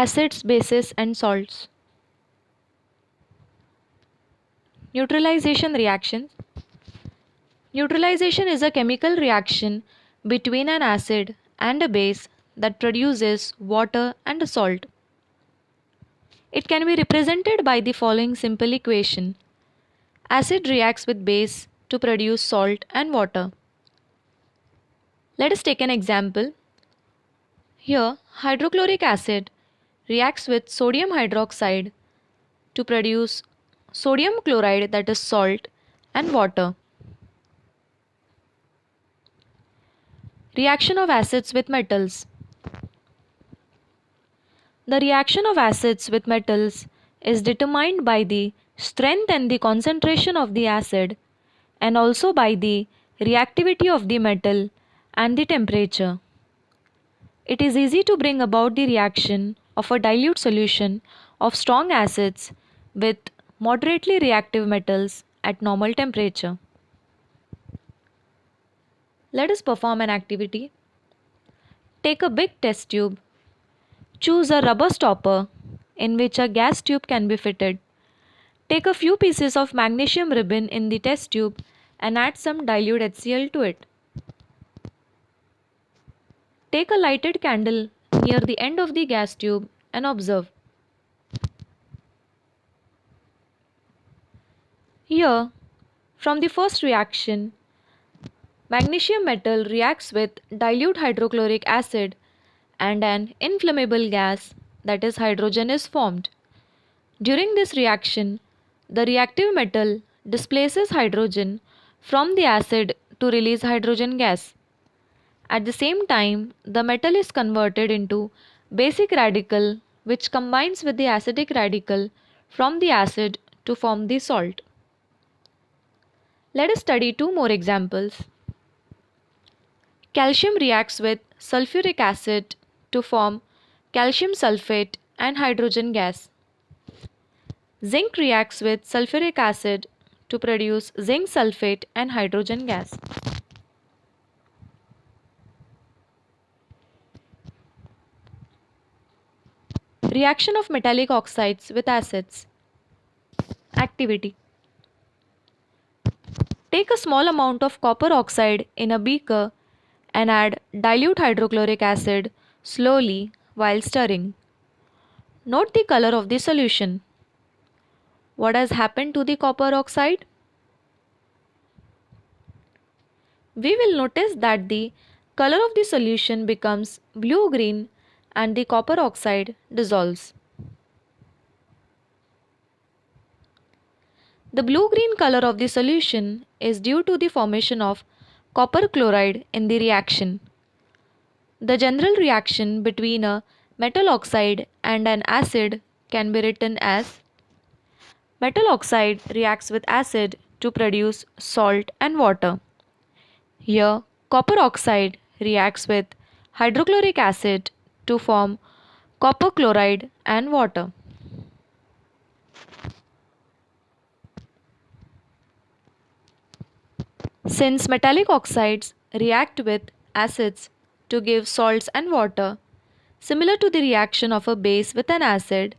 Acids, bases, and salts. Neutralization reactions. Neutralization is a chemical reaction between an acid and a base that produces water and a salt. It can be represented by the following simple equation. Acid reacts with base to produce salt and water. Let us take an example. Here, hydrochloric acid reacts with sodium hydroxide to produce sodium chloride, that is salt, and water. Reaction of acids with metals. The reaction of acids with metals is determined by the strength and the concentration of the acid, and also by the reactivity of the metal and the temperature. It is easy to bring about the reaction of a dilute solution of strong acids with moderately reactive metals at normal temperature. Let us perform an activity. Take a big test tube. Choose a rubber stopper in which a gas tube can be fitted. Take a few pieces of magnesium ribbon in the test tube and add some dilute HCl to it. Take a lighted candle near the end of the gas tube and observe. Here, from the first reaction, magnesium metal reacts with dilute hydrochloric acid and an inflammable gas, that is hydrogen, is formed. During this reaction, the reactive metal displaces hydrogen from the acid to release hydrogen gas. At the same time, the metal is converted into basic radical, which combines with the acidic radical from the acid to form the salt. Let us study two more examples. Calcium reacts with sulfuric acid to form calcium sulfate and hydrogen gas. Zinc reacts with sulfuric acid to produce zinc sulfate and hydrogen gas. Reaction of metallic oxides with acids. Activity. Take a small amount of copper oxide in a beaker and add dilute hydrochloric acid slowly while stirring. Note the color of the solution. What has happened to the copper oxide? We will notice that the color of the solution becomes blue-green and the copper oxide dissolves. The blue-green color of the solution is due to the formation of copper chloride in the reaction. The general reaction between a metal oxide and an acid can be written as: metal oxide reacts with acid to produce salt and water. Here, copper oxide reacts with hydrochloric acid to form copper chloride and water. Since metallic oxides react with acids to give salts and water, similar to the reaction of a base with an acid,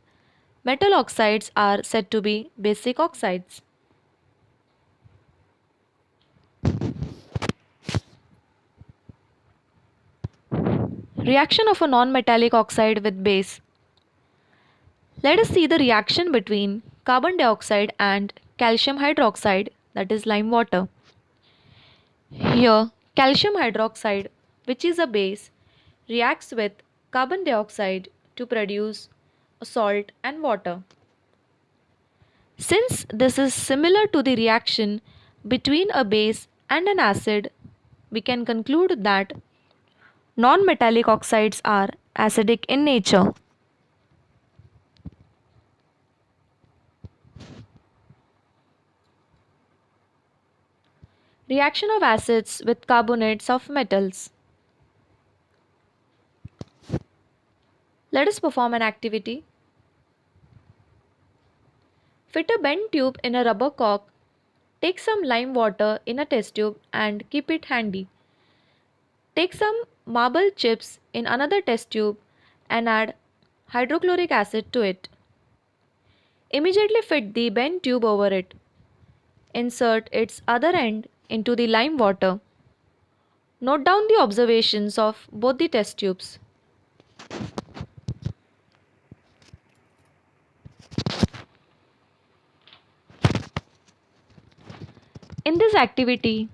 metal oxides are said to be basic oxides. Reaction of a non-metallic oxide with base. Let us see the reaction between carbon dioxide and calcium hydroxide, that is lime water. Here, calcium hydroxide, which is a base, reacts with carbon dioxide to produce a salt and water. Since this is similar to the reaction between a base and an acid, we can conclude that non-metallic oxides are acidic in nature. Reaction of acids with carbonates of metals. Let us perform an activity. Fit a bent tube in a rubber cork. Take some lime water in a test tube and keep it handy. Take some marble chips in another test tube and add hydrochloric acid to it. Immediately fit the bent tube over it. Insert its other end into the lime water. Note down the observations of both the test tubes. In this activity,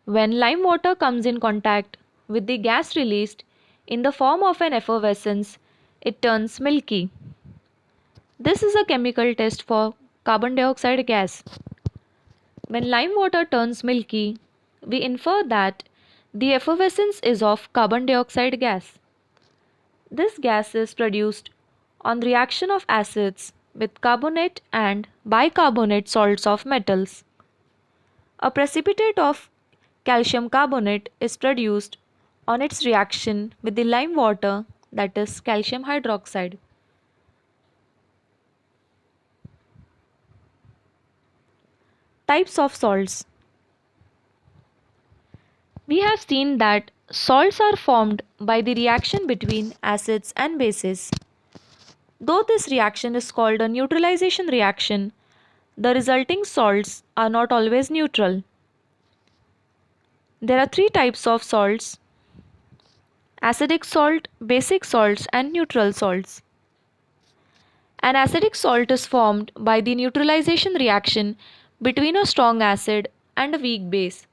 when lime water comes in contact with the gas released in the form of an effervescence, it turns milky. This is a chemical test for carbon dioxide gas. When lime water turns milky, we infer that the effervescence is of carbon dioxide gas. This gas is produced on reaction of acids with carbonate and bicarbonate salts of metals. A precipitate of calcium carbonate is produced on its reaction with the lime water, that is calcium hydroxide. Types of salts. We have seen that salts are formed by the reaction between acids and bases. Though this reaction is called a neutralization reaction, the resulting salts are not always neutral. There are three types of salts: acidic salt, basic salts, and neutral salts. An acidic salt is formed by the neutralization reaction between a strong acid and a weak base.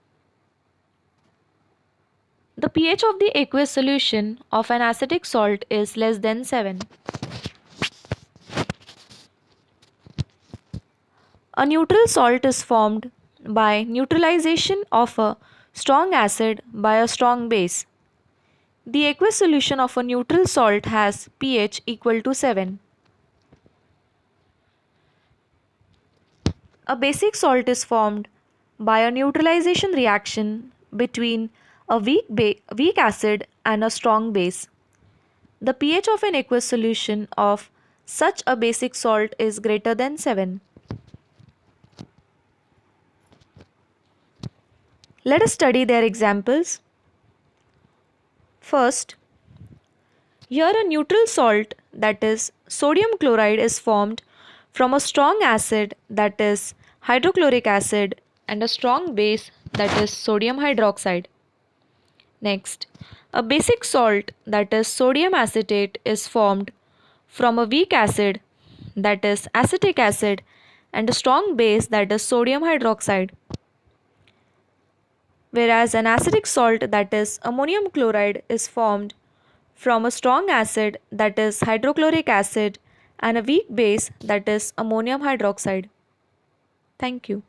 The pH of the aqueous solution of an acidic salt is less than 7. A neutral salt is formed by neutralization of a strong acid by a strong base. The aqueous solution of a neutral salt has pH equal to 7. A basic salt is formed by a neutralization reaction between a weak acid and a strong base. The pH of an aqueous solution of such a basic salt is greater than 7. Let us study their examples. First, here a neutral salt, that is sodium chloride, is formed from a strong acid, that is hydrochloric acid, and a strong base, that is sodium hydroxide. Next, a basic salt, that is sodium acetate, is formed from a weak acid, that is acetic acid, and a strong base, that is sodium hydroxide. Whereas an acidic salt, that is ammonium chloride, is formed from a strong acid, that is hydrochloric acid, and a weak base, that is ammonium hydroxide. Thank you.